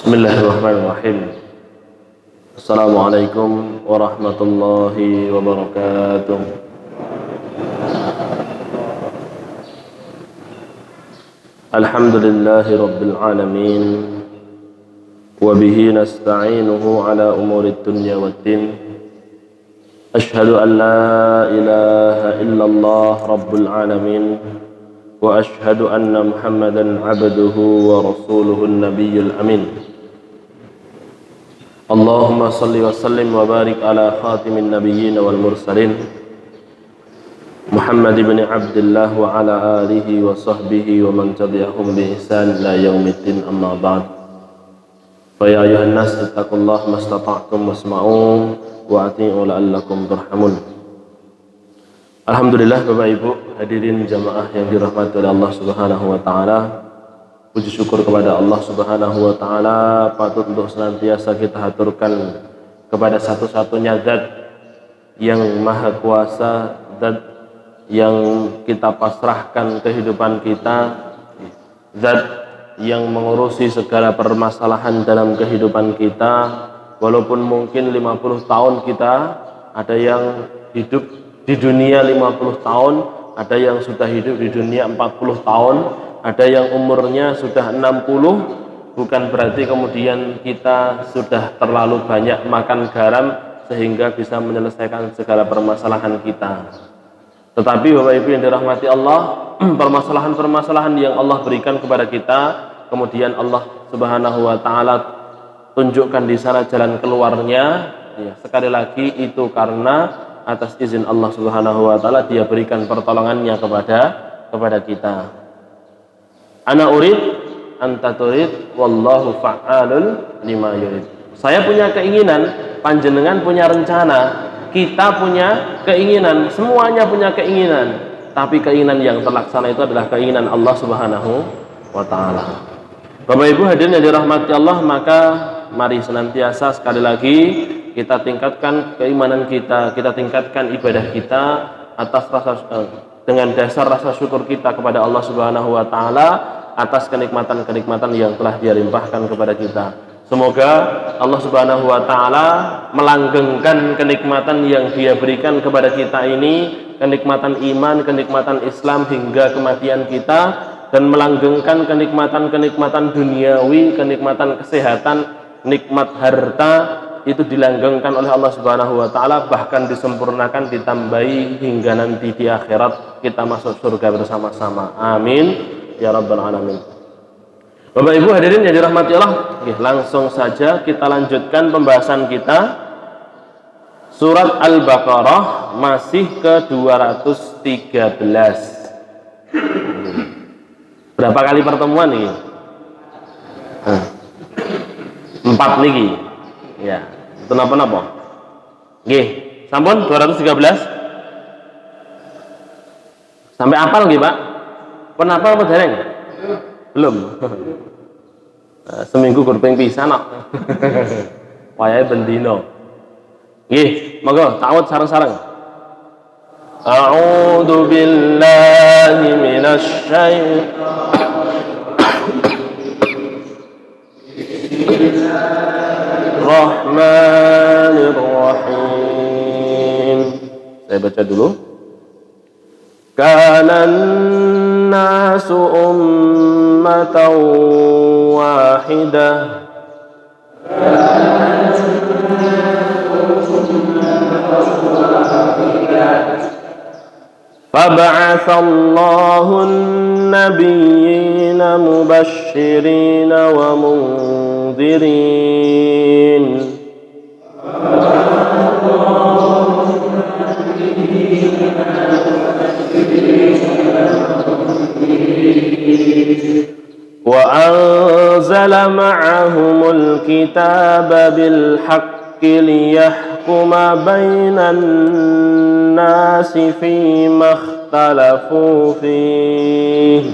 Bismillahirrahmanirrahim. Assalamualaikum warahmatullahi wabarakatuh. Alhamdulillahi rabbil alamin. Wa bihi nasta'inuhu ala umurid dunya waddin. Ashhadu an la ilaha illallah rabbul alamin. Wa ashhadu anna Muhammadan abduhu wa rasuluhu an-nabiyyul amin. Allahumma salli wa sallim wa barik ala khatimin nabiyyin wal mursalin Muhammad ibn Abdullah wa ala alihi wa sahbihi wa man tabi'ahum bi ihsan ila yaumiddin, amma ba'd. Fa ya ayuhan nas ittaqullaha mastata'tum wasma'u wa ati'u la'allakum turhamun. Alhamdulillah, Bapak Ibu hadirin jamaah yang dirahmati oleh Allah Subhanahu wa taala. Puji syukur kepada Allah Subhanahu wa taala patut untuk senantiasa kita haturkan kepada satu-satunya zat yang maha kuasa, zat yang kita pasrahkan kehidupan kita, zat yang mengurusi segala permasalahan dalam kehidupan kita. Walaupun mungkin 50 tahun kita, ada yang hidup di dunia 50 tahun, ada yang sudah hidup di dunia 40 tahun, ada yang umurnya sudah 60, bukan berarti kemudian kita sudah terlalu banyak makan garam sehingga bisa menyelesaikan segala permasalahan kita. Tetapi Bapak Ibu yang dirahmati Allah, permasalahan-permasalahan yang Allah berikan kepada kita, kemudian Allah Subhanahu wa taala tunjukkan di sana jalan keluarnya, ya, sekali lagi itu karena atas izin Allah Subhanahu wa taala Dia berikan pertolongannya kepada kita. Ana urid anta turid wallahu fa'alul lima yurid. Saya punya keinginan, panjenengan punya rencana, kita punya keinginan, semuanya punya keinginan, tapi keinginan yang terlaksana itu adalah keinginan Allah Subhanahu wa taala. Bapak Ibu hadirin yang dirahmati Allah, maka mari senantiasa sekali lagi kita tingkatkan keimanan kita tingkatkan ibadah kita atas dengan dasar rasa syukur kita kepada Allah Subhanahu wa taala atas kenikmatan-kenikmatan yang telah Dia limpahkan kepada kita. Semoga Allah Subhanahu wa taala melanggengkan kenikmatan yang Dia berikan kepada kita ini, kenikmatan iman, kenikmatan Islam hingga kematian kita, dan melanggengkan kenikmatan-kenikmatan duniawi, kenikmatan kesehatan, nikmat harta itu dilanggengkan oleh Allah Subhanahu wa taala, bahkan disempurnakan, ditambahi hingga nanti di akhirat kita masuk surga bersama-sama. Amin ya rabbal alamin. Bapak Ibu hadirin yang dirahmati Allah, langsung saja kita lanjutkan pembahasan kita. Surat Al-Baqarah masih ke 213. Berapa kali pertemuan ini? 4 niki. Ya, itu napa-napa? Nggih, sampun 213. Sampai apal nggih, Pak? Pun apal apa dereng? Belum. Seminggu kurping pisan kok. Wayahe bendino. Nggih, monggo ta'awud sareng-sareng. A'udzu billahi minasy syaithanir Rahmanirrahim. Saya baca dulu. Kanan nasu ummatan wahidah fab'atsallahu an-nabiyyina mubashshirina wa mundzirin wa anzala ma'ahumul kitaba bil haqqi liyahkuma bainan nasi fima ikhtalafu fihi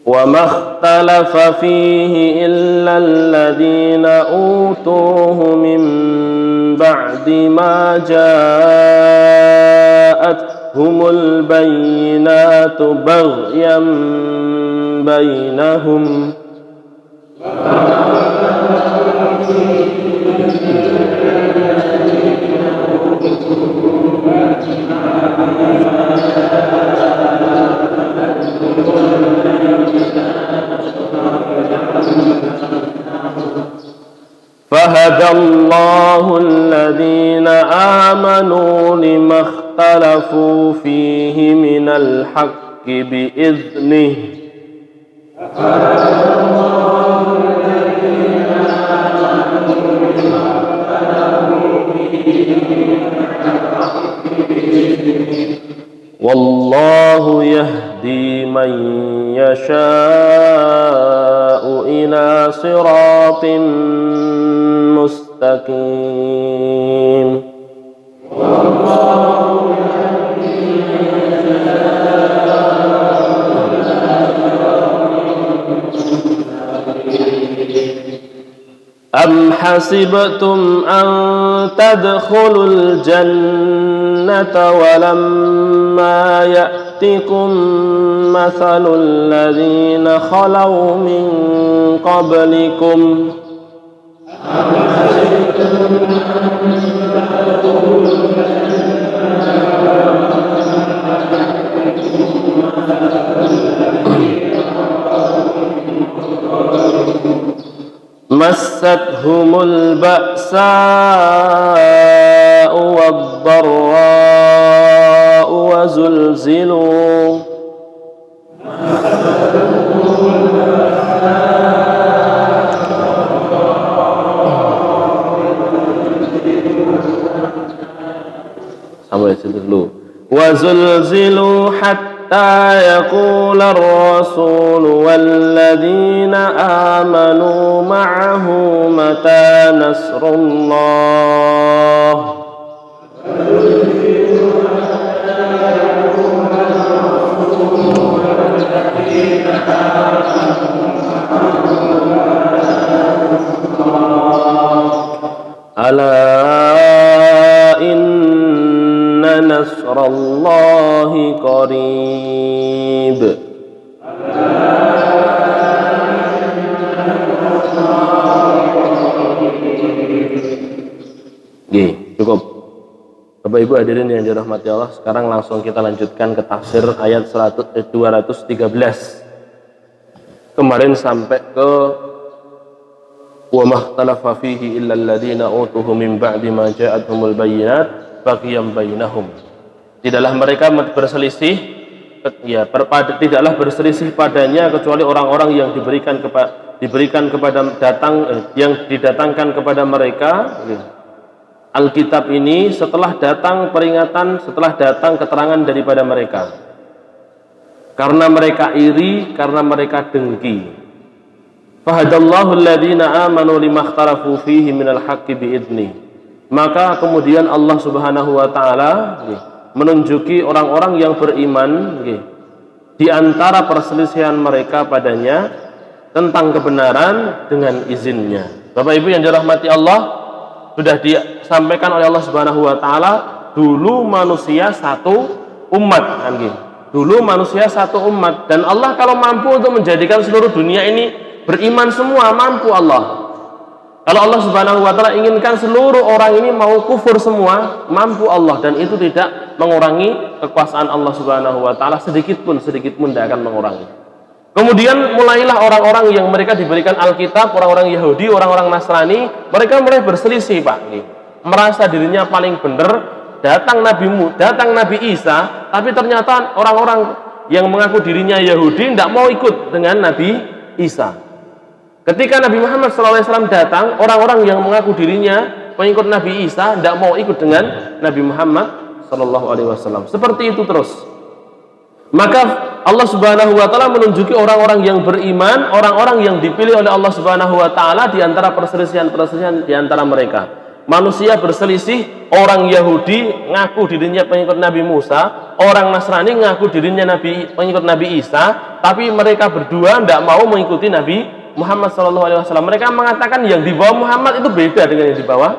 wa ma اختلف فيه إلا الذين أوتوه من بعد ما جاءتهم البينات بغيا بينهم فهدى الله الذين آمنوا لما اختلفوا فيه من الحق بإذنه والله يهدي من يشاء إلى صراط مستقيم أم حسبتم أن تدخلوا الجنة ولما يأتكم مثل الذين خلوا من قبلكم مستهم البأساء والضراء وزلزلوا sampai situ dulu. وزلزلوا حتى يقول الرسول والذين آمنوا معه متى نصر الله ألا إن نصر الله قريب. Cukup. Bapak Ibu hadirin yang dirahmati Allah, sekarang langsung kita lanjutkan ke tafsir ayat 213. Kemarin sampai ke wa makhtalafa fihi illa alladziina utuhu min ba'di ma ja'atuhumul bayyinat baghyan bainahum. Tidaklah mereka berselisih, tidaklah berselisih padanya kecuali orang-orang yang diberikan kepada yang didatangkan kepada mereka Alkitab ini setelah datang peringatan, setelah datang keterangan daripada mereka. Karena mereka iri, karena mereka dengki. Fahadallahu alladhina amanu limakhtalafu fihi minal haqqi biidni. Maka kemudian Allah Subhanahu wa taala menunjuki orang-orang yang beriman di antara perselisihan mereka padanya tentang kebenaran dengan izinnya. Bapak Ibu yang dirahmati Allah, sudah disampaikan oleh Allah Subhanahu wa taala, dulu manusia satu umat kan gitu. Dulu manusia satu umat, dan Allah kalau mampu untuk menjadikan seluruh dunia ini beriman semua, mampu Allah. Kalau Allah Subhanahu wa taala inginkan seluruh orang ini mau kufur semua, mampu Allah, dan itu tidak mengurangi kekuasaan Allah Subhanahu wa taala sedikit pun tidak akan mengurangi. Kemudian mulailah orang-orang yang mereka diberikan Alkitab, orang-orang Yahudi, orang-orang Nasrani, mereka mulai berselisih, Pak. Merasa dirinya paling benar, datang Nabi Isa, tapi ternyata orang-orang yang mengaku dirinya Yahudi tidak mau ikut dengan Nabi Isa. Ketika Nabi Muhammad SAW datang, orang-orang yang mengaku dirinya pengikut Nabi Isa tidak mau ikut dengan Nabi Muhammad SAW. Seperti itu terus. Maka Allah Subhanahu wa taala menunjuki orang-orang yang beriman, orang-orang yang dipilih oleh Allah Subhanahu wa taala di antara perselisihan-perselisihan di antara mereka. Manusia berselisih, orang Yahudi ngaku dirinya pengikut Nabi Musa, orang Nasrani ngaku dirinya pengikut Nabi Isa, tapi mereka berdua tidak mau mengikuti Nabi Muhammad SAW. Mereka mengatakan yang dibawa Muhammad itu beda dengan yang dibawa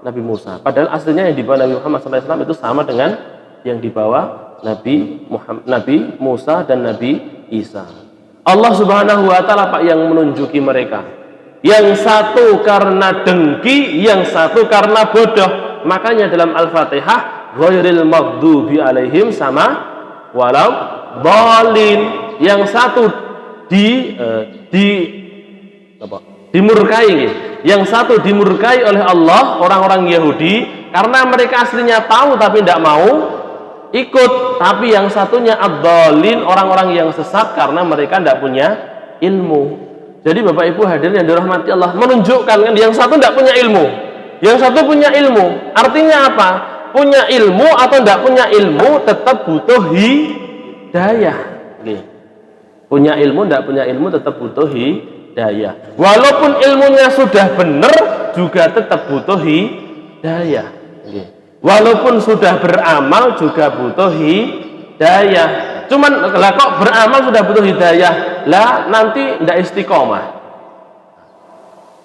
Nabi Musa. Padahal aslinya yang dibawa Nabi Muhammad SAW itu sama dengan yang dibawa Nabi Musa dan Nabi Isa. Allah Subhanahu wa Ta'ala Pak yang menunjuki mereka. Yang satu karena dengki, yang satu karena bodoh. Makanya dalam Al-Fatihah, ghairil maghdubi alaihim sama walau dhalin. Yang satu dimurkai, yang satu dimurkai oleh Allah, orang-orang Yahudi, karena mereka aslinya tahu tapi tidak mau ikut. Tapi yang satunya ad-dhalin, orang-orang yang sesat karena mereka tidak punya ilmu. Jadi Bapak Ibu hadirin yang dirahmati Allah, menunjukkan kan yang satu tidak punya ilmu, yang satu punya ilmu. Artinya apa? Punya ilmu atau tidak punya ilmu tetap butuh hidayah. Punya ilmu, tidak punya ilmu tetap butuh hidayah. Walaupun ilmunya sudah benar juga tetap butuh hidayah. Walaupun sudah beramal juga butuh hidayah. Cuman lah kok beramal sudah butuh hidayah, lah nanti tidak istiqomah.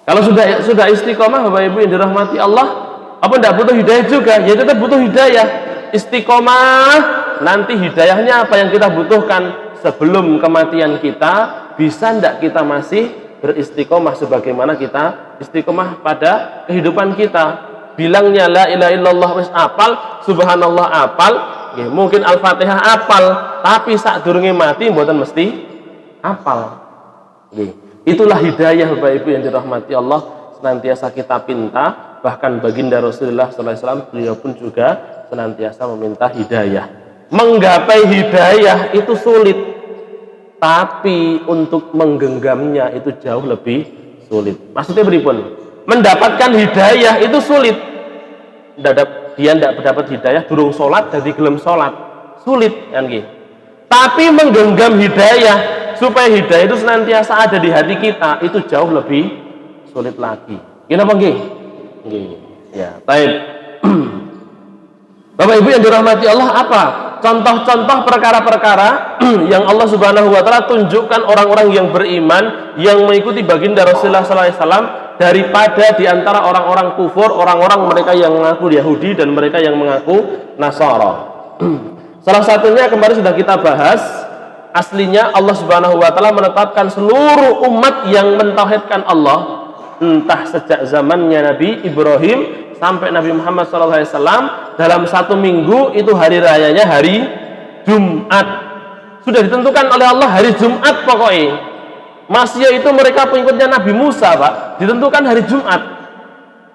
Kalau sudah istiqomah Bapak Ibu yang dirahmati Allah, apa tidak butuh hidayah juga? Ya tetap butuh hidayah. Istiqomah, nanti hidayahnya apa yang kita butuhkan sebelum kematian kita, bisa tidak kita masih beristiqomah sebagaimana kita istiqomah pada kehidupan kita. Bilangnya la ilaha illallah wis apal, subhanallah apal, mungkin Al-Fatihah apal, tapi saat durunge mati mboten mesti apal. Itulah hidayah Bapak Ibu yang dirahmati Allah, senantiasa kita pinta. Bahkan baginda Rasulullah SAW beliau pun juga senantiasa meminta hidayah. Menggapai hidayah itu sulit, tapi untuk menggenggamnya itu jauh lebih sulit. Maksudnya beripun? Mendapatkan hidayah itu sulit. Dia tidak mendapat hidayah durung sholat jadi gelem sholat, sulit kan gitu. Tapi menggenggam hidayah supaya hidayah itu senantiasa ada di hati kita itu jauh lebih sulit lagi. Kenapa nggih? Ya, baik. Bapak Ibu yang dirahmati Allah, apa contoh-contoh perkara-perkara yang Allah Subhanahu wa Ta'ala tunjukkan orang-orang yang beriman yang mengikuti baginda Rasulullah SAW daripada diantara orang-orang kufur, orang-orang mereka yang mengaku Yahudi dan mereka yang mengaku Nasara. Salah satunya kemarin sudah kita bahas, aslinya Allah Subhanahu wa Ta'ala menetapkan seluruh umat yang mentauhidkan Allah, entah sejak zamannya Nabi Ibrahim sampai Nabi Muhammad SAW, dalam satu minggu itu hari rayanya hari Jumat. Sudah ditentukan oleh Allah hari Jumat pokoknya. Masya itu mereka pengikutnya Nabi Musa Pak, ditentukan hari Jumat.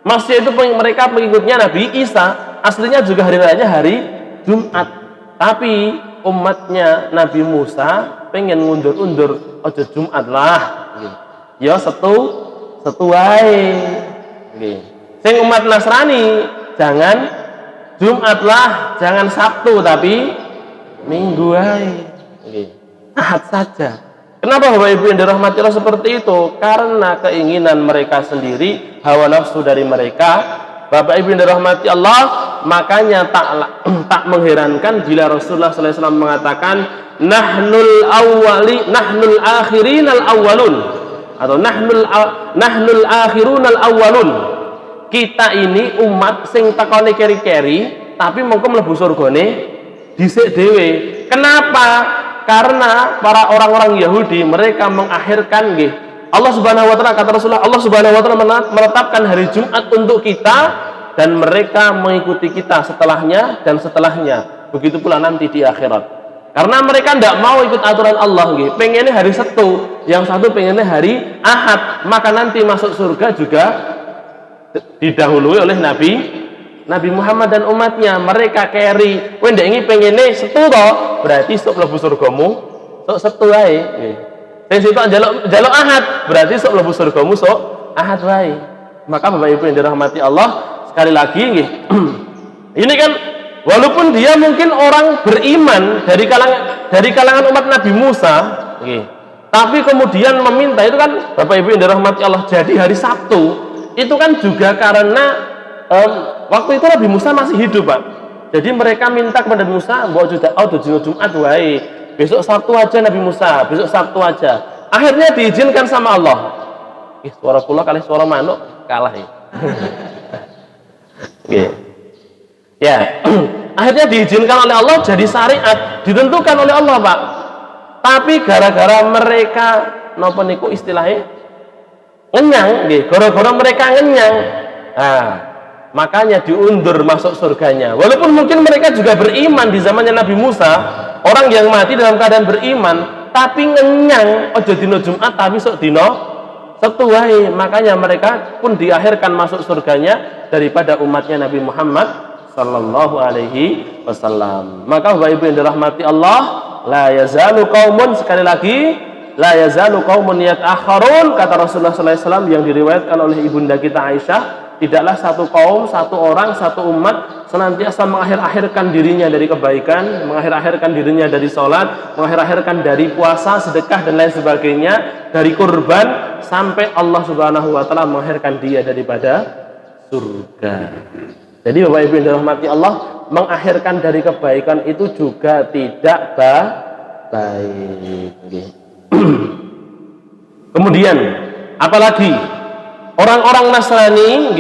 Masya itu mereka pengikutnya Nabi Isa, aslinya juga hari rayanya hari Jumat. Tapi umatnya Nabi Musa pengen ngundur-undur, ojo Jumat lah, ya setu wae. Sing umat Nasrani jangan Jumat lah, jangan Sabtu tapi Minggu wae, Ahad saja. Kenapa Bapak Ibu yang dirahmati Allah seperti itu? Karena keinginan mereka sendiri, hawa nafsu dari mereka. Bapak Ibu yang dirahmati Allah, makanya tak mengherankan bila Rasulullah SAW mengatakan nahnul akhirin al awwalun, atau nahnul akhirun al awwalun. Kita ini umat sing takone keri-keri tapi mongko mlebu surgane dhisik dhewe. Kenapa? Karena para orang-orang Yahudi mereka mengakhirkan nggih. Allah Subhanahu wa Ta'ala, kata Rasulullah, Allah Subhanahu wa Ta'ala menetapkan hari Jumat untuk kita dan mereka mengikuti kita setelahnya dan setelahnya. Begitu pula nanti di akhirat. Karena mereka tidak mau ikut aturan Allah nggih. Pengennya hari Sabtu, yang satu pengennya hari Ahad, maka nanti masuk surga juga didahului oleh Nabi Muhammad dan umatnya. Mereka keri, kowe ndek iki pengene Setu to, berarti sok mlebu surgamu sok Setu wae. Sing situ njaluk Ahad, berarti sok mlebu surgamu sok Ahad wae. Maka Bapak Ibu yang dirahmati Allah, sekali lagi nggih. Ini kan walaupun dia mungkin orang beriman dari kalangan umat Nabi Musa, nggih. Tapi kemudian meminta itu kan Bapak Ibu yang dirahmati Allah jadi hari Sabtu. Itu kan juga karena waktu itu Nabi Musa masih hidup Pak. Jadi mereka minta kepada Musa, mbok Jumat wae. Besok Sabtu aja Nabi Musa, besok Sabtu aja. Akhirnya diizinkan sama Allah. Suara kula kali suara manuk kalah ya. Ya, akhirnya diizinkan oleh Allah jadi syariat, ditentukan oleh Allah, Pak. Tapi gara-gara mereka napa niku istilahnya ngenyang, gara-gara mereka ngenyang. Nah, makanya diundur masuk surganya. Walaupun mungkin mereka juga beriman di zamannya Nabi Musa, orang yang mati dalam keadaan beriman, tapi ngenyang, ojo dino Jumat tapi sok dino Sabtu wae. Makanya mereka pun diakhirkan masuk surganya daripada umatnya Nabi Muhammad sallallahu alaihi wasallam. Maka Bapak Ibu yang dirahmati Allah, la yazalu qaumun, sekali lagi, la yazalu qaumun yata'akharun, kata Rasulullah sallallahu alaihi wasallam yang diriwayatkan oleh ibunda kita Aisyah, tidaklah satu kaum, satu orang, satu umat senantiasa mengakhir-akhirkan dirinya dari kebaikan, mengakhir-akhirkan dirinya dari sholat, mengakhir-akhirkan dari puasa, sedekah dan lain sebagainya, dari kurban, sampai Allah Subhanahu wa taala mengakhirkan dia daripada surga. Jadi Bapak Ibu yang dirahmati Allah, mengakhirkan dari kebaikan itu juga tidak baik. Kemudian apalagi orang-orang Nasrani,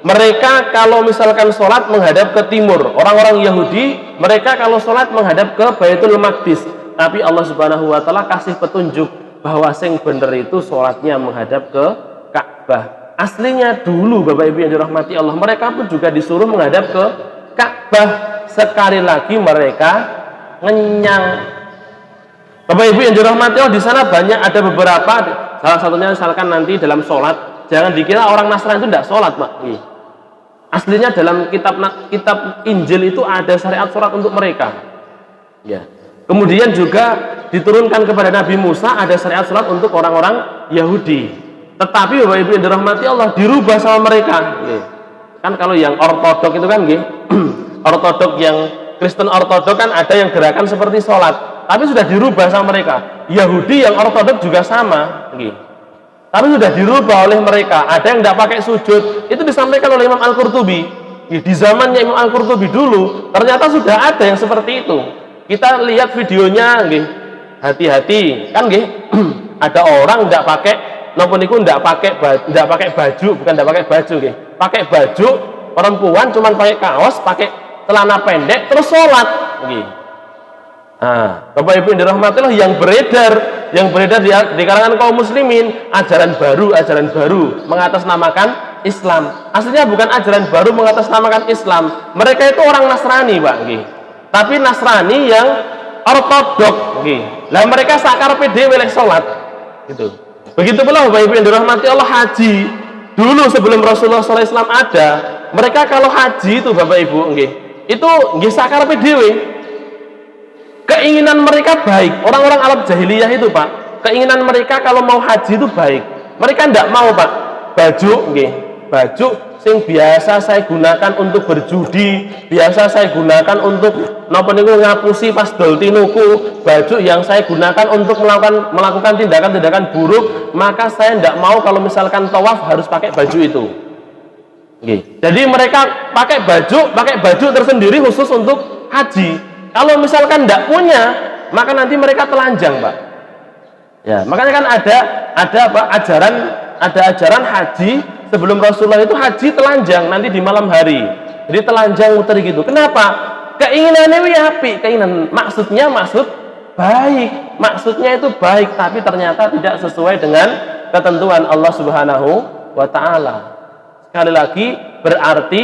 mereka kalau misalkan sholat menghadap ke timur. Orang-orang Yahudi, mereka kalau sholat menghadap ke Baitul Maqdis. Tapi Allah Subhanahu wa taala kasih petunjuk bahwa sing bener itu sholatnya menghadap ke Ka'bah. Aslinya dulu Bapak Ibu yang dirahmati Allah, mereka pun juga disuruh menghadap ke Ka'bah. Sekali lagi mereka ngenyang. Bapak Ibu yang dirahmati Allah, di sana banyak ada beberapa, salah satunya misalkan nanti dalam sholat, jangan dikira orang Nasrani itu tidak sholat, Pak. Aslinya dalam kitab Injil itu ada syariat sholat untuk mereka. Ya. Kemudian juga diturunkan kepada Nabi Musa ada syariat sholat untuk orang-orang Yahudi. Tetapi Bapak Ibu yang dirahmati Allah, dirubah sama mereka. Kan kalau yang ortodok itu kan, ortodok yang Kristen ortodok kan ada yang gerakan seperti sholat, tapi sudah dirubah sama mereka. Yahudi yang ortodok juga sama, tapi sudah dirubah oleh mereka. Ada yang tidak pakai sujud, itu disampaikan oleh Imam Al-Qurtubi. Di zamannya Imam Al-Qurtubi dulu, ternyata sudah ada yang seperti itu. Kita lihat videonya, hati-hati, kan ada orang tidak pakai, tidak pakai baju, pakai baju perempuan, cuman pakai kaos, pakai celana pendek, terus sholat. Nah, Bapak Ibu yang dirahmati Allah, yang beredar di kalangan kaum muslimin, ajaran baru mengatasnamakan Islam. Aslinya bukan ajaran baru mengatasnamakan Islam. Mereka itu orang Nasrani, Pak. Tapi Nasrani yang ortodok. Lah mereka sakar dhewe lek salat. Gitu. Begitu pula Bapak Ibu yang dirahmati Allah, haji. Dulu sebelum Rasulullah SAW ada, mereka kalau haji itu Bapak Ibu, itu sakar dhewe. Keinginan mereka baik. Orang-orang Arab jahiliyah itu, Pak, keinginan mereka kalau mau haji itu baik. Mereka tidak mau, Pak, baju sing biasa saya gunakan untuk berjudi, biasa saya gunakan untuk ngapusi pas dol tinuku, baju yang saya gunakan untuk melakukan tindakan-tindakan buruk, maka saya tidak mau kalau misalkan tawaf harus pakai baju itu. Jadi mereka pakai baju tersendiri khusus untuk haji. Kalau misalkan tidak punya, maka nanti mereka telanjang, Pak. Ya, makanya kan ada ajaran haji sebelum Rasulullah itu haji telanjang nanti di malam hari. Jadi telanjang muter gitu. Kenapa? Keinginannya api, maksud baik. Maksudnya itu baik, tapi ternyata tidak sesuai dengan ketentuan Allah Subhanahu wa taala. Sekali lagi, berarti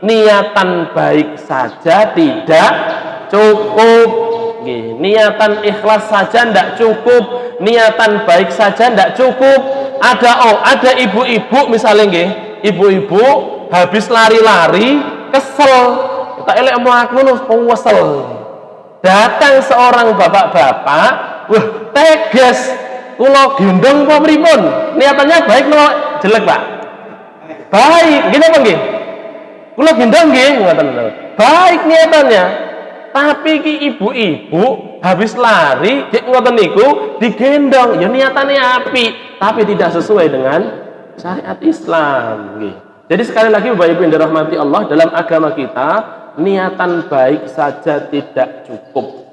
niatan baik saja tidak cukup. Niatan ikhlas saja tidak cukup, niatan baik saja tidak cukup. Ada ibu-ibu misalnya, ibu-ibu habis lari-lari kesel, tak elek mlaku kesel. Datang seorang bapak-bapak, wah tegas, kula gendong apa pripun? Niatannya baik no jelek, Pak? Baik, gini apa nggih? Kula gendong nggih, ngoten. Baik niatannya. Tapi ki ibu-ibu habis lari ngoten niku digendong, ya niatannya api, tapi tidak sesuai dengan syariat Islam. Jadi sekali lagi Bapak Ibu yang dirahmati Allah, dalam agama kita niatan baik saja tidak cukup.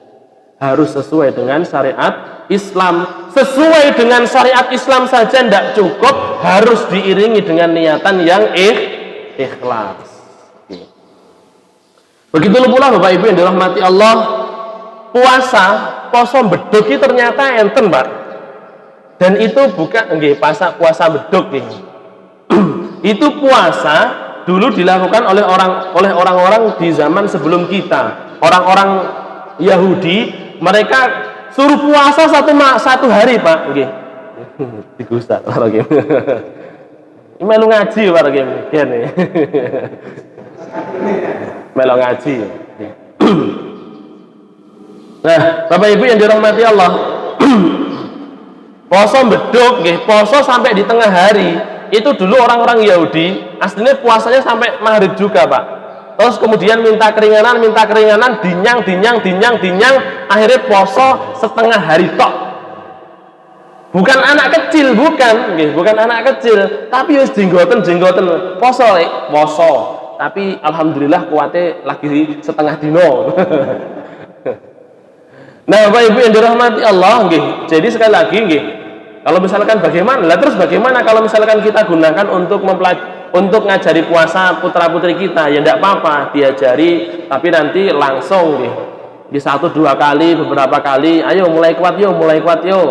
harus sesuai dengan syariat Islam. Sesuai dengan syariat Islam saja tidak cukup, harus diiringi dengan niatan yang ikhlas. Begitu pula Bapak Ibu yang dirahmati Allah, poso beduk itu ternyata enten, Pak. Dan itu bukan puasa beduk ini. Itu puasa dulu dilakukan oleh orang-orang di zaman sebelum kita. Orang-orang Yahudi, mereka suruh puasa satu hari, Pak. Nggih. Digusak para game. Melu ngaji para game. Kene. Melu ngaji. Nah, Bapak Ibu yang dirahmati Allah, poso beduk, poso sampai di tengah hari. Itu dulu orang-orang Yahudi, aslinya puasanya sampai maghrib juga, Pak. Terus kemudian minta keringanan, dinyang, akhirnya poso setengah hari tok. Bukan anak kecil, bukan anak kecil, tapi wis jenggoten, poso. Tapi alhamdulillah kuatnya lagi setengah dino. Nah, Bapak Ibu yang dirahmati Allah, jadi sekali lagi, kalau misalkan bagaimana kalau misalkan kita gunakan untuk ngajari puasa putra putri kita, ya tidak apa-apa diajari, tapi nanti langsung di 1-2 kali, beberapa kali, ayo mulai kuat yo.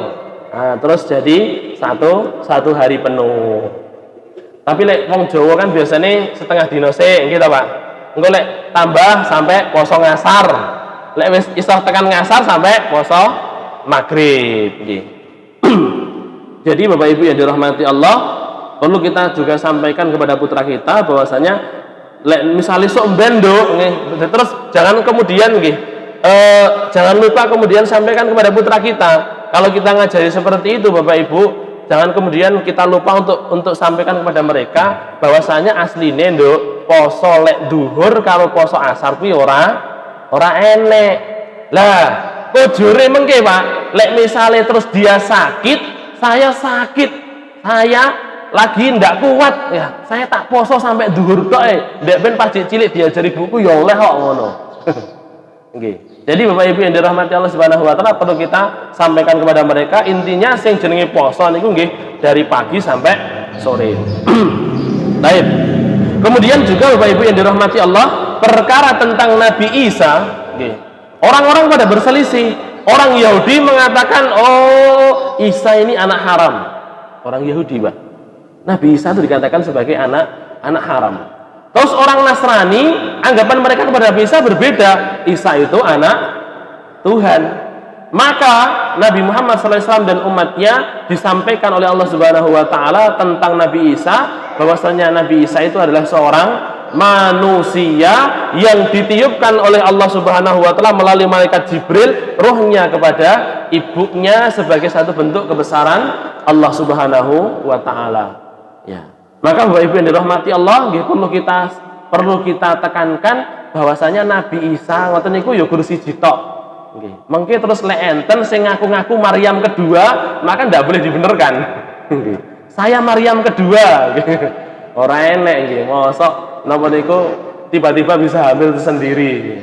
Nah, terus jadi satu hari penuh. Tapi wong Jawa kan biasanya setengah dino gitu, Pak. Engko tambah sampai poso ngasar. Wis iso tekan ngasar sampai poso maghrib. Jadi Bapak Ibu yang dirahmati Allah, perlu kita juga sampaikan kepada putra kita bahwasanya misalnya sok bendo, terus jangan kemudian jangan lupa kemudian sampaikan kepada putra kita. Kalau kita ngajari seperti itu Bapak Ibu, jangan kemudian kita lupa untuk sampaikan kepada mereka bahwasanya asline nduk poso lek duhur kalau poso asar kuwi ora enek. Lah, kojure mengke Pak, lek misale terus dia sakit, saya lagi ndak kuat ya, saya tak poso sampai duhur tok ndek ben pas cilik diajari buku ya oleh kok ngono. Nggih. Jadi Bapak Ibu yang dirahmati Allah Subhanahu wa taala, perlu kita sampaikan kepada mereka, intinya sing jenenge poso niku nggih dari pagi sampai sore. Baik. Kemudian juga Bapak Ibu yang dirahmati Allah, perkara tentang Nabi Isa, nggih. Orang-orang pada berselisih. Orang Yahudi mengatakan, oh Isa ini anak haram. Orang Yahudi, Pak. Nabi Isa itu dikatakan sebagai anak haram. Terus orang Nasrani, anggapan mereka kepada Nabi Isa berbeda. Isa itu anak Tuhan. Maka Nabi Muhammad SAW dan umatnya disampaikan oleh Allah Subhanahu Wa Taala tentang Nabi Isa, bahwasanya Nabi Isa itu adalah seorang manusia yang ditiupkan oleh Allah Subhanahu wa taala melalui malaikat Jibril ruhnya kepada ibunya sebagai satu bentuk kebesaran Allah Subhanahu wa taala. Ya. Maka Bapak Ibu yang dirahmati Allah, perlu kita tekankan bahwasanya Nabi Isa ngoten niku ya guru siji tok. Nggih. Mengki terus lek enten sing ngaku-ngaku Maryam kedua, maka ndak boleh dibenerkan. Saya Maryam kedua. Ora enek nggih, mosok napa niku tiba-tiba bisa hamil sendiri.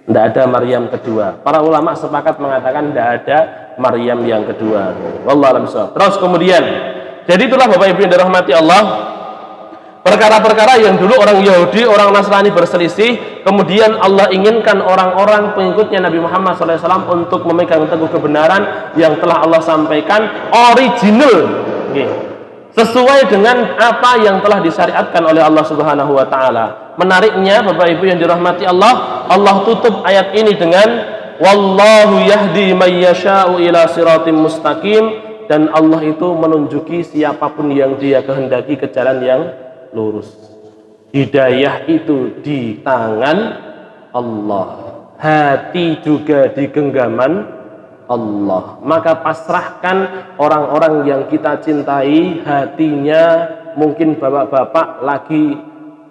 Tidak ada Maryam kedua. Para ulama sepakat mengatakan tidak ada Maryam yang kedua. Wallahu a'lam bishawab. Terus kemudian, jadi itulah Bapak Ibu yang dirahmati Allah, perkara-perkara yang dulu orang Yahudi, orang Nasrani berselisih, kemudian Allah inginkan orang-orang pengikutnya Nabi Muhammad SAW untuk memegang teguh kebenaran yang telah Allah sampaikan original. Sesuai dengan apa yang telah disyariatkan oleh Allah Subhanahu wa taala. Menariknya Bapak Ibu yang dirahmati Allah, Allah tutup ayat ini dengan wallahu yahdi may yasha'u ila siratim mustaqim, dan Allah itu menunjuki siapapun yang Dia kehendaki ke jalan yang lurus. Hidayah itu di tangan Allah. Hati juga di genggaman Allah. Maka pasrahkan orang-orang yang kita cintai hatinya. Mungkin bapak-bapak lagi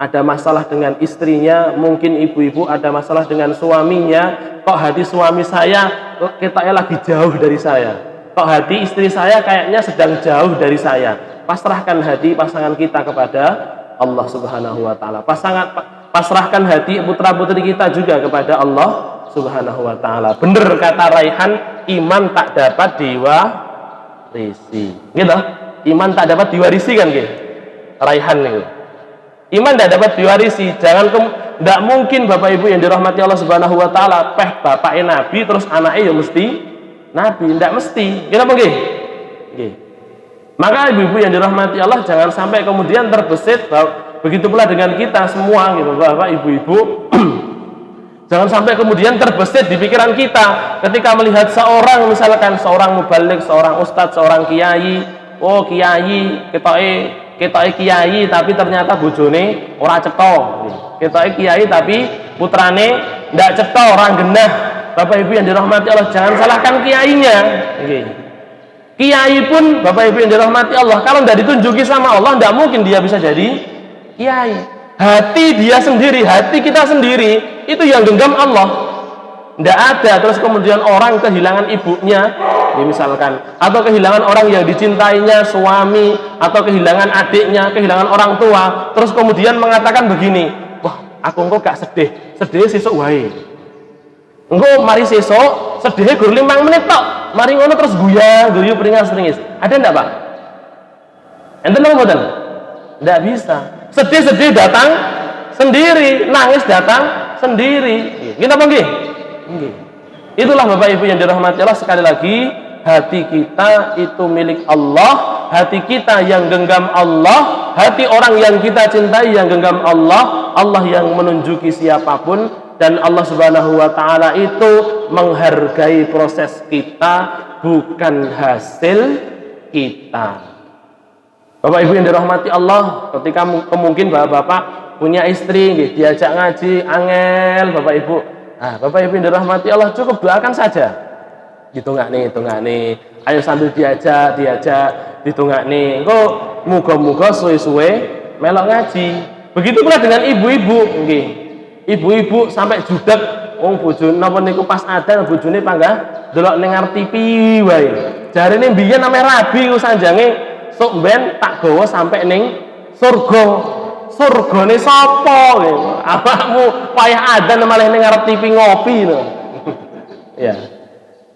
ada masalah dengan istrinya, mungkin ibu-ibu ada masalah dengan suaminya. Kok hati suami saya kayaknya lagi jauh dari saya, kok hati istri saya kayaknya sedang jauh dari saya. Pasrahkan hati pasangan kita kepada Allah Subhanahu wa taala. Pasrahkan hati putra-putri kita juga kepada Allah Subhanahu wa taala. Bener kata Raihan, iman tak dapat diwarisi. Gitu. Iman tak dapat diwarisi kan gitu. Raihan itu. Iman tak dapat diwarisi. Tidak mungkin Bapak Ibu yang dirahmati Allah Subhanahu wa taala, bapaknya nabi terus anaknya ya mesti nabi, tidak mesti. Kenapa nggih? Nggih. Maka ibu-ibu yang dirahmati Allah jangan sampai kemudian terbesit, begitu pula dengan kita semua gitu, Bapak Ibu-ibu. Jangan sampai kemudian terbesit di pikiran kita ketika melihat seorang, misalkan seorang mubalik, seorang ustadz, seorang kiai, oh kiai, ketoke kiai tapi ternyata bojone ora cetha. Ketoke kiai tapi putrane ndak cetha, orang genah. Bapak Ibu yang dirahmati Allah, jangan salahkan kiainya. Okay. Kiai pun Bapak Ibu yang dirahmati Allah, kalau tidak ditunjuki sama Allah, tidak mungkin dia bisa jadi kiai. Hati dia sendiri, hati kita sendiri, itu yang genggam Allah. Tidak ada terus kemudian orang kehilangan ibunya, ya misalkan, atau kehilangan orang yang dicintainya, suami, atau kehilangan adiknya, kehilangan orang tua, terus kemudian mengatakan begini, wah aku engko gak sedih, sedih sesuk wae. Engko mari sesuk sedihnya gur 5 menit tok. Mari ngono terus guyu peringas-pringis. Ada enggak, Pak? Enten apa mboten? Enggak bisa. Sedih-sedih datang sendiri, nangis datang sendiri. Nggih napa nggih? Nggih. Itulah Bapak Ibu yang dirahmati Allah, sekali lagi hati kita itu milik Allah, hati kita yang genggam Allah, hati orang yang kita cintai yang genggam Allah, Allah yang menunjuki siapapun. Dan Allah Subhanahu wa taala itu menghargai proses kita, bukan hasil kita. Bapak Ibu yang dirahmati Allah, ketika mungkin bapak punya istri nggih, diajak ngaji angel Bapak Ibu. Nah, Bapak Ibu yang dirahmati Allah, cukup doakan saja. Ditungakne. Ayo sambil diajak ditungakne. Engko muga-muga suwe-suwe melok ngaji. Begitu pula dengan ibu-ibu nggih. Ibu-ibu sampai judak wong bojone napa niku pas adzan bojone panggah delok ning TV wae. Jarine mbiyen ame rabi ku sanjange sok ben tak gawa sampai ning surga. Surgane sapa gitu. Awakmu payah adzan malah ning ngarep TV ngopi lho. Ya.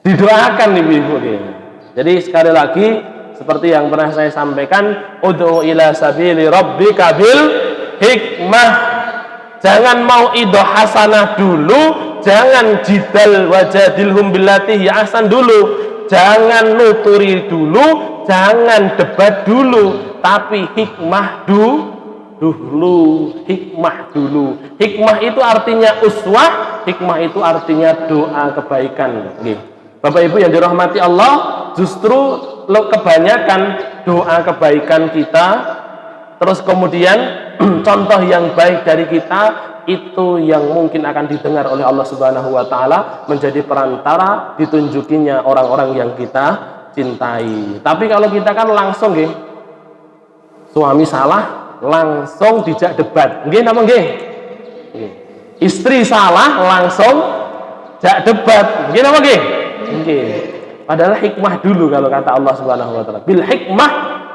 Didoakan ibu-ibu gitu. Jadi sekali lagi seperti yang pernah saya sampaikan, ud'u ila sabili rabbika bil hikmah. Jangan mau ido hasanah dulu, jangan jidal wajadilhum billati hi ahsan dulu, jangan nuturi dulu, jangan debat dulu, tapi hikmah dulu. Hikmah itu artinya uswah, hikmah itu artinya doa kebaikan. Bapak Ibu yang dirahmati Allah, justru kebanyakan doa kebaikan kita, terus kemudian contoh yang baik dari kita itu yang mungkin akan didengar oleh Allah Subhanahu wa taala, menjadi perantara ditunjukinya orang-orang yang kita cintai. Tapi kalau kita kan langsung nggih, suami salah langsung dijak debat. Nggih napa nggih? Istri salah langsung jak debat. Nggih napa nggih? Nggih. Padahal hikmah dulu kalau kata Allah Subhanahu wa taala. Bil hikmah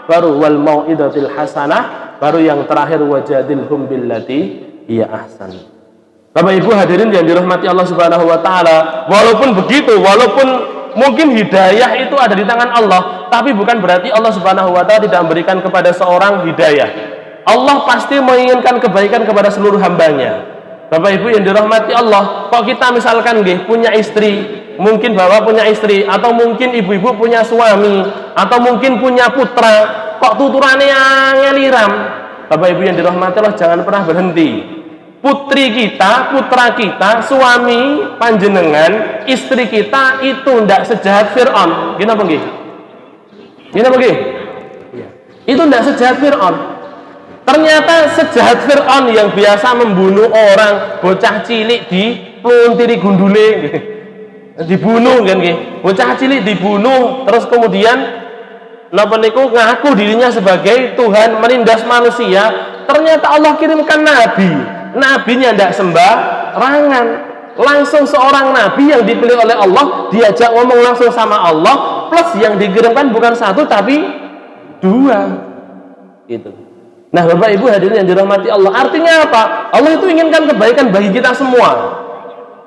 baru wal mau'idatil hasanah, baru yang terakhir wajadilhum billati hiya ahsan. Bapak Ibu hadirin yang dirahmati Allah Subhanahu wa taala, walaupun begitu, walaupun mungkin hidayah itu ada di tangan Allah, tapi bukan berarti Allah Subhanahu wa taala tidak memberikan kepada seorang hidayah. Allah pasti menginginkan kebaikan kepada seluruh hambanya. Bapak Ibu yang dirahmati Allah, kok kita misalkan nggih punya istri, mungkin bapak punya istri, atau mungkin ibu-ibu punya suami, atau mungkin punya putra, kok tuturane angeliram. Bapak Ibu yang dirahmati Allah, jangan pernah berhenti. Putri kita, putra kita, suami panjenengan, istri kita itu ndak sejahat Fir'aun. Gini apa nggih? Gini apa nggih? Itu ndak sejahat Fir'aun. Ternyata sejahat Fir'aun yang biasa membunuh orang, bocah cilik dipeluntiri gundule, dibunuh kan nggih. Bocah cilik dibunuh, terus kemudian napa niku ngaku dirinya sebagai Tuhan, menindas manusia. Ternyata Allah kirimkan nabi. Nabinya tidak sembarangan. Langsung seorang nabi yang dipilih oleh Allah, diajak ngomong langsung sama Allah, plus yang dikirimkan bukan satu tapi 2. Gitu. Nah, Bapak Ibu hadirin yang dirahmati Allah, artinya apa? Allah itu inginkan kebaikan bagi kita semua.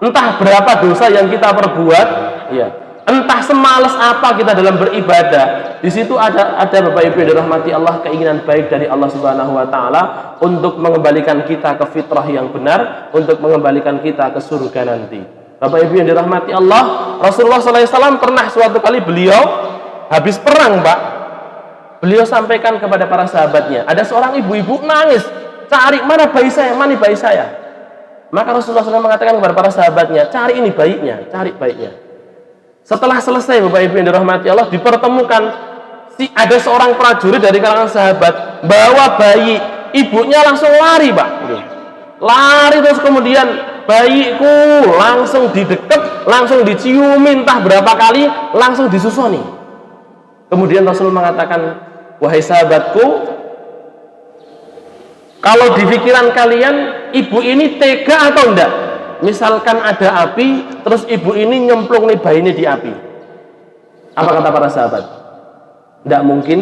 entah berapa dosa yang kita perbuat, ya, entah semales apa kita dalam beribadah, di situ ada Bapak Ibu yang dirahmati Allah, keinginan baik dari Allah Subhanahu wa taala untuk mengembalikan kita ke fitrah yang benar, untuk mengembalikan kita ke surga nanti. Bapak Ibu yang dirahmati Allah, Rasulullah SAW pernah suatu kali beliau habis perang, Pak. Beliau sampaikan kepada para sahabatnya, ada seorang ibu-ibu nangis, cari mana bayi saya, mana bayi saya. Maka Rasulullah SAW mengatakan kepada para sahabatnya, cari ini bayinya, cari bayinya. Setelah selesai, Bapak Ibu yang dirahmati Allah, dipertemukan ada seorang prajurit dari kalangan sahabat bawa bayi, ibunya langsung lari, Pak. Lari terus kemudian bayiku langsung dideket, langsung diciumin, entah berapa kali, langsung disusoni. Kemudian Rasul mengatakan, wahai sahabatku, kalau di pikiran kalian ibu ini tega atau enggak? Misalkan ada api, terus ibu ini nyemplung nih bayi ini di api. Apa kata para sahabat? Enggak mungkin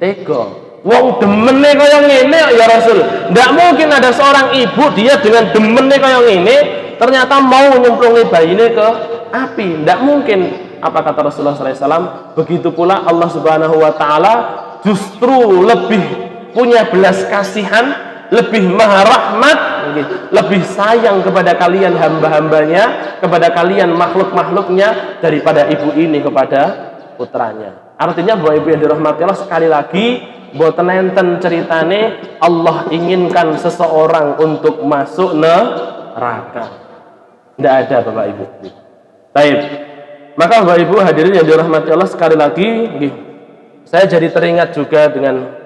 tega. Wong demene kaya ngene ya Rasul. Enggak mungkin ada seorang ibu dia dengan demene kaya ngene ternyata mau nyemplung nih bayi ini ke api. Enggak mungkin. Apa kata Rasulullah SAW? Begitu pula Allah Subhanahu wa taala justru lebih punya belas kasihan, lebih maha rahmat, lebih sayang kepada kalian hamba-hambanya, kepada kalian makhluk-makhluknya daripada ibu ini kepada putranya. Artinya Bapak Ibu yang dirahmati Allah, sekali lagi boten enten ceritane Allah inginkan seseorang untuk masuk neraka. Tidak ada Bapak Ibu. Baik. Maka Bapak Ibu hadirin yang dirahmati Allah, sekali lagi saya jadi teringat juga dengan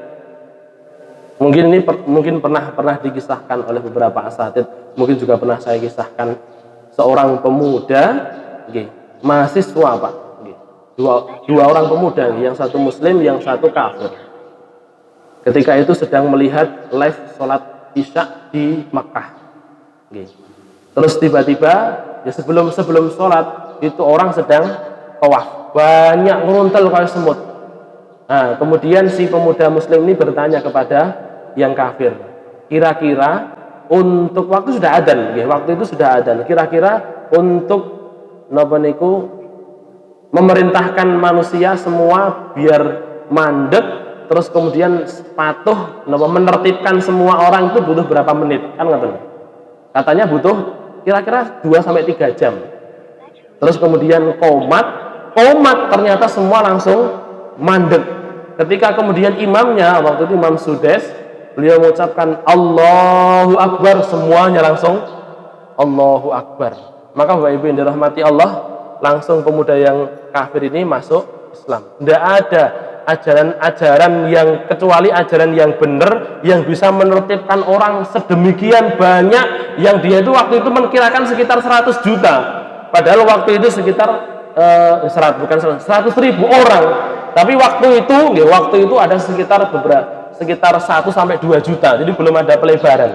mungkin pernah dikisahkan oleh beberapa asatid, mungkin juga pernah saya kisahkan seorang pemuda, mahasiswa, Pak, dua orang pemuda, yang satu muslim, yang satu kafir. Ketika itu sedang melihat live sholat isya di Makkah. Terus tiba-tiba ya sebelum sholat itu orang sedang tawaf, banyak ngeruntel kayak semut. Nah, kemudian si pemuda muslim ini bertanya kepada yang kafir, kira-kira untuk waktu sudah adzan, waktu itu sudah adzan, kira-kira untuk napa niku memerintahkan manusia semua biar mandek, terus kemudian patuh, menertibkan semua orang itu butuh berapa menit, kan ngoten. Katanya butuh kira-kira 2-3 jam. Terus kemudian komat ternyata semua langsung mandek. Ketika kemudian imamnya, waktu itu Imam Sudes, beliau mengucapkan Allahu Akbar, semuanya langsung Allahu Akbar. Maka Bapak Ibu yang dirahmati Allah, langsung pemuda yang kafir ini masuk Islam. Tidak ada ajaran-ajaran yang kecuali ajaran yang benar, yang bisa menertibkan orang sedemikian banyak, yang dia itu waktu itu menakirakan sekitar 100 juta. Padahal waktu itu sekitar 100.000 orang. Tapi waktu itu ada sekitar 1-2 juta. Jadi belum ada pelebaran.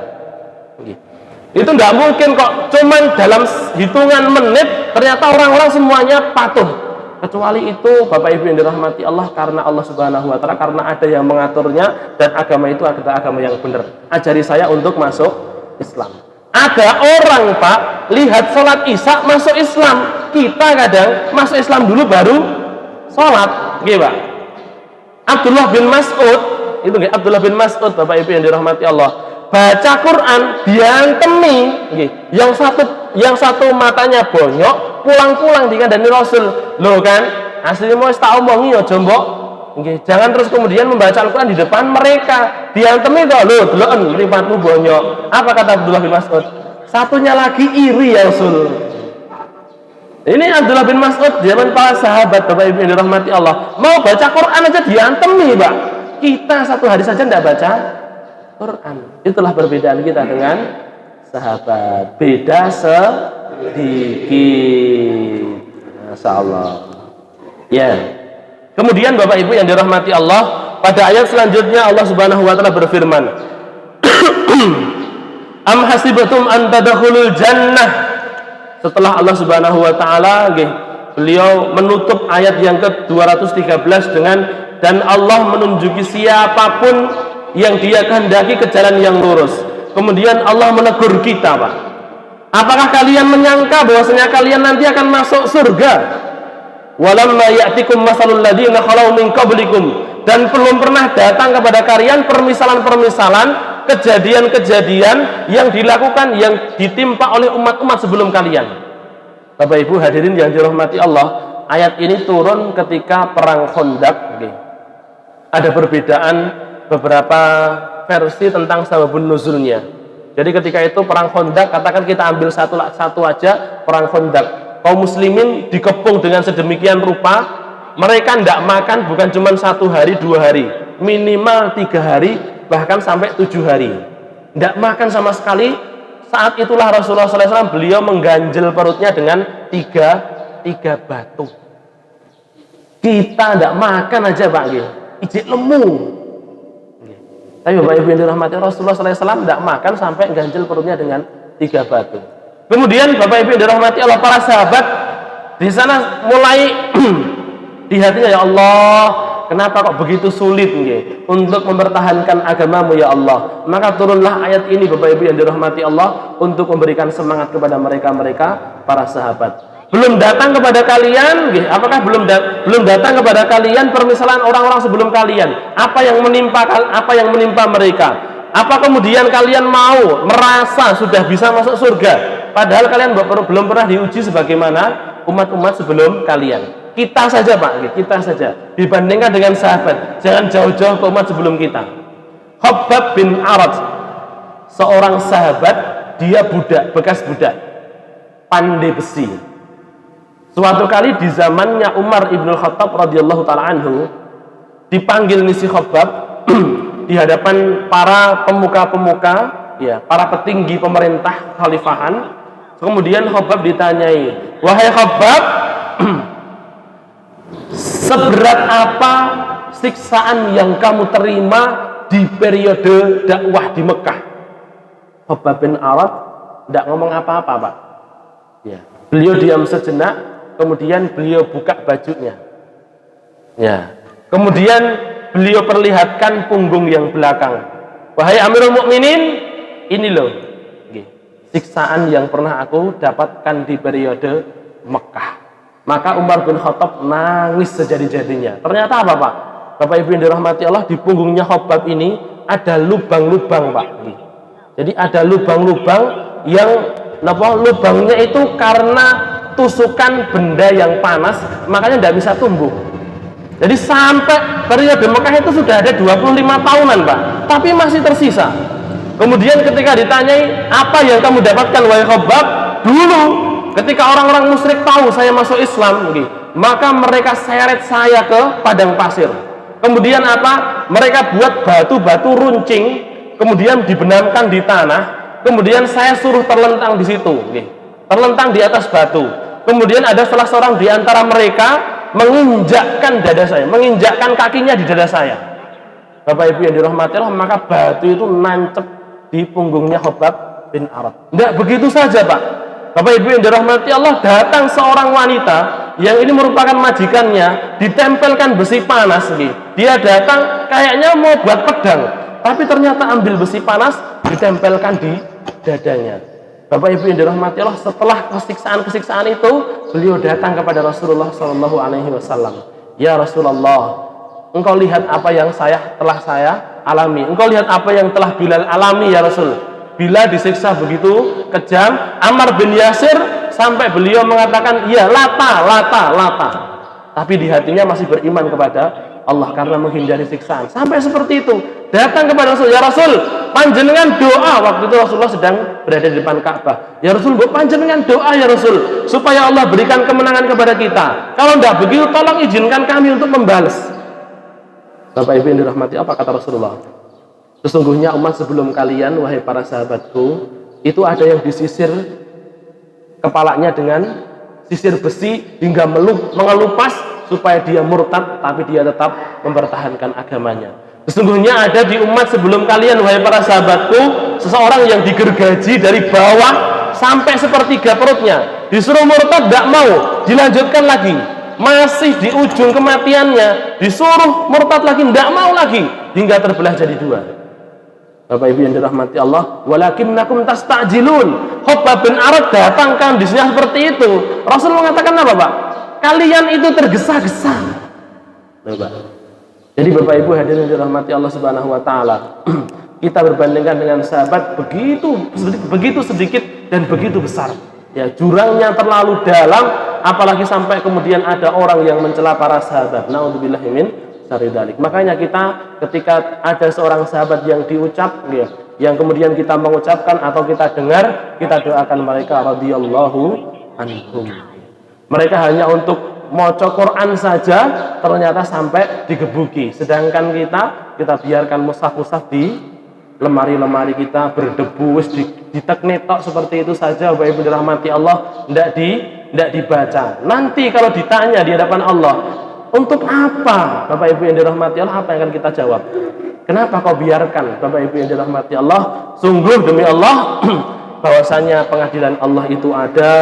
Itu tidak mungkin kok cuman dalam hitungan menit ternyata orang-orang semuanya patuh. Kecuali itu Bapak Ibu yang dirahmati Allah, karena Allah Subhanahu wa taala, karena ada yang mengaturnya, dan agama itu adalah agama yang benar. Ajari saya untuk masuk Islam. Ada orang, Pak, lihat sholat isya masuk Islam. Kita kadang masuk Islam dulu baru sholat, Pak. Abdullah bin Mas'ud, Abdullah bin Mas'ud, Bapak Ibu yang dirahmati Allah, baca Quran diantemi, yang satu matanya bonyok, pulang-pulang dikandani Rasul. Loh kan, aslinya mau tak omongi ya jombok. Jangan terus kemudian membaca Al-Quran di depan mereka, diantemi kok, loh deloken mripatmu bonyok. Apa kata Abdullah bin Mas'ud? Satunya lagi iri ya Rasul. Ini Abdullah bin Mas'ud zaman para sahabat, Bapak Ibu yang dirahmati Allah, mau baca Quran aja diantemi, Pak. Kita satu hari saja tidak baca Quran. Itulah perbedaan kita dengan sahabat, beda sedikit. Masya Allah. Ya. Kemudian Bapak Ibu yang dirahmati Allah, pada ayat selanjutnya Allah Subhanahu wa taala berfirman, Am hasibatum an tadkhulul jannah. Setelah Allah Subhanahu wa taala beliau menutup ayat yang ke-213 dengan, dan Allah menunjuki siapapun yang dia kehendaki ke jalan yang lurus. Kemudian Allah menegur kita, Pak. Apakah kalian menyangka bahwasanya kalian nanti akan masuk surga? Walamma ya'tikum masalul ladzina khalau min qablikum, dan belum pernah datang kepada kalian permisalan-permisalan, kejadian-kejadian yang dilakukan, yang ditimpa oleh umat-umat sebelum kalian. Bapak Ibu hadirin yang dirahmati Allah, ayat ini turun ketika perang Khandaq. Ada perbedaan beberapa versi tentang sababun nuzulnya. Jadi ketika itu perang Khandaq, katakan kita ambil satu aja, perang Khandaq. Kaum muslimin dikepung dengan sedemikian rupa, mereka tidak makan bukan cuma 1 hari 2 hari, minimal 3 hari, bahkan sampai 7 hari. Tidak makan sama sekali. Saat itulah Rasulullah SAW beliau mengganjel perutnya dengan tiga batu. Kita tidak makan aja Pak, ijik lemu. Tapi Bapak Ibu yang dirahmati, Rasulullah SAW tidak makan sampai ganjil perutnya dengan 3 batu. Kemudian Bapak Ibu yang dirahmati Allah, para sahabat di sana mulai di hatinya, ya Allah, kenapa kok begitu sulit untuk mempertahankan agamamu ya Allah. Maka turunlah ayat ini Bapak Ibu yang dirahmati Allah untuk memberikan semangat kepada mereka para sahabat. Belum datang kepada kalian, apakah belum datang kepada kalian permisalan orang-orang sebelum kalian? Apa yang menimpa mereka? Apa kemudian kalian mau merasa sudah bisa masuk surga? Padahal kalian belum pernah diuji sebagaimana umat-umat sebelum kalian. Kita saja Pak, kita saja dibandingkan dengan sahabat, jangan jauh-jauh ke umat sebelum kita. Khabbab bin Arat, seorang sahabat, dia budak, bekas budak, pandai besi. Suatu kali di zamannya Umar ibn Khattab radhiyallahu taala anhu, dipanggil si Khabbab di hadapan para pemuka-pemuka, ya, para petinggi pemerintah khalifahan. Kemudian Khabbab ditanyai, wahai Khabbab, seberat apa siksaan yang kamu terima di periode dakwah di Mekah? Khabbab bin Arat tidak ngomong apa-apa Pak. Ya, beliau diam sejenak. Kemudian beliau buka bajunya, ya. Kemudian beliau perlihatkan punggung yang belakang. Wahai Amirul Mukminin, ini loh siksaan yang pernah aku dapatkan di periode Mekah. Maka Umar bin Khattab nangis sejadi-jadinya. Ternyata apa Pak? Bapak Ibu yang dirahmati Allah, di punggungnya Khabbab ini ada lubang-lubang Pak. Jadi ada lubang-lubang yang lubangnya itu karena tusukan benda yang panas, makanya tidak bisa tumbuh. Jadi sampai periode Mekah itu sudah ada 25 tahunan Pak, tapi masih tersisa. Kemudian ketika ditanyai, apa yang kamu dapatkan wahai Khabbab? Dulu ketika orang-orang musyrik tahu saya masuk Islam, maka mereka seret saya ke padang pasir. Kemudian apa? Mereka buat batu-batu runcing, kemudian dibenamkan di tanah, kemudian saya suruh terlentang di situ, terlentang di atas batu. Kemudian ada salah seorang di antara mereka menginjakkan dada saya, menginjakkan kakinya di dada saya. Bapak Ibu yang dirahmati Allah, maka batu itu nancep di punggungnya Khabbab bin Arat. Tidak begitu saja Pak. Bapak Ibu yang dirahmati Allah, datang seorang wanita yang ini merupakan majikannya, ditempelkan besi panas. Dia datang kayaknya mau buat pedang, tapi ternyata ambil besi panas ditempelkan di dadanya. Bapak Ibu yang dirahmati Allah, setelah kesiksaan-kesiksaan itu, beliau datang kepada Rasulullah SAW. Ya Rasulullah, engkau lihat apa yang telah saya alami. Engkau lihat apa yang telah Bilal alami ya Rasul. Bila disiksa begitu kejam, Ammar bin Yasir sampai beliau mengatakan, ya lata. Tapi di hatinya masih beriman kepada Allah karena menghindari siksaan. Sampai seperti itu. Datang kepada Rasul, ya Rasul, panjenengan doa. Waktu itu Rasulullah sedang berada di depan Ka'bah. Ya Rasul, panjenengan doa ya Rasul, supaya Allah berikan kemenangan kepada kita. Kalau tidak begitu, tolong izinkan kami untuk membalas. Bapak Ibu yang dirahmati, apa kata Rasulullah? Sesungguhnya umat sebelum kalian, wahai para sahabatku, itu ada yang disisir kepalanya dengan sisir besi hingga mengelupas supaya dia murtad, tapi dia tetap mempertahankan agamanya. Sesungguhnya ada di umat sebelum kalian, wahai para sahabatku, seseorang yang digergaji dari bawah sampai sepertiga perutnya, disuruh murtad tidak mau, dilanjutkan lagi, masih di ujung kematiannya disuruh murtad lagi, tidak mau lagi, hingga terbelah jadi 2. Bapak Ibu yang dirahmati Allah, walakinnakum tastajilun. Khabbab bin Arat datang kondisinya seperti itu. Rasul mengatakan apa, Pak? Kalian itu tergesa-gesa. Bapak. Jadi Bapak Ibu hadirin yang dirahmati Allah Subhanahu wa taala, kita berbandingkan dengan sahabat begitu sedikit dan begitu besar. Ya, jurangnya terlalu dalam, apalagi sampai kemudian ada orang yang mencela para sahabat. Naudzubillahi min syarri dzalik. Makanya kita ketika ada seorang sahabat yang diucap ya, yang kemudian kita mengucapkan atau kita dengar, kita doakan mereka radhiyallahu anhum. Mereka hanya untuk maca Quran saja ternyata sampai digebuki. Sedangkan kita biarkan mushaf-mushaf di lemari-lemari kita berdebu, ditek-netok seperti itu saja, Bapak Ibu dirahmati Allah, tidak dibaca. Nanti kalau ditanya di hadapan Allah, untuk apa, Bapak Ibu yang dirahmati Allah, apa yang akan kita jawab? Kenapa kau biarkan, Bapak Ibu yang dirahmati Allah? Sungguh demi Allah, bahwasanya pengadilan Allah itu ada,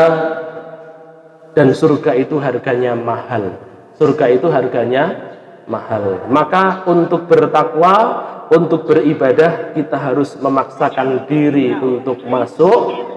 dan surga itu harganya mahal. Surga itu harganya mahal. Maka untuk bertakwa, untuk beribadah, kita harus memaksakan diri untuk masuk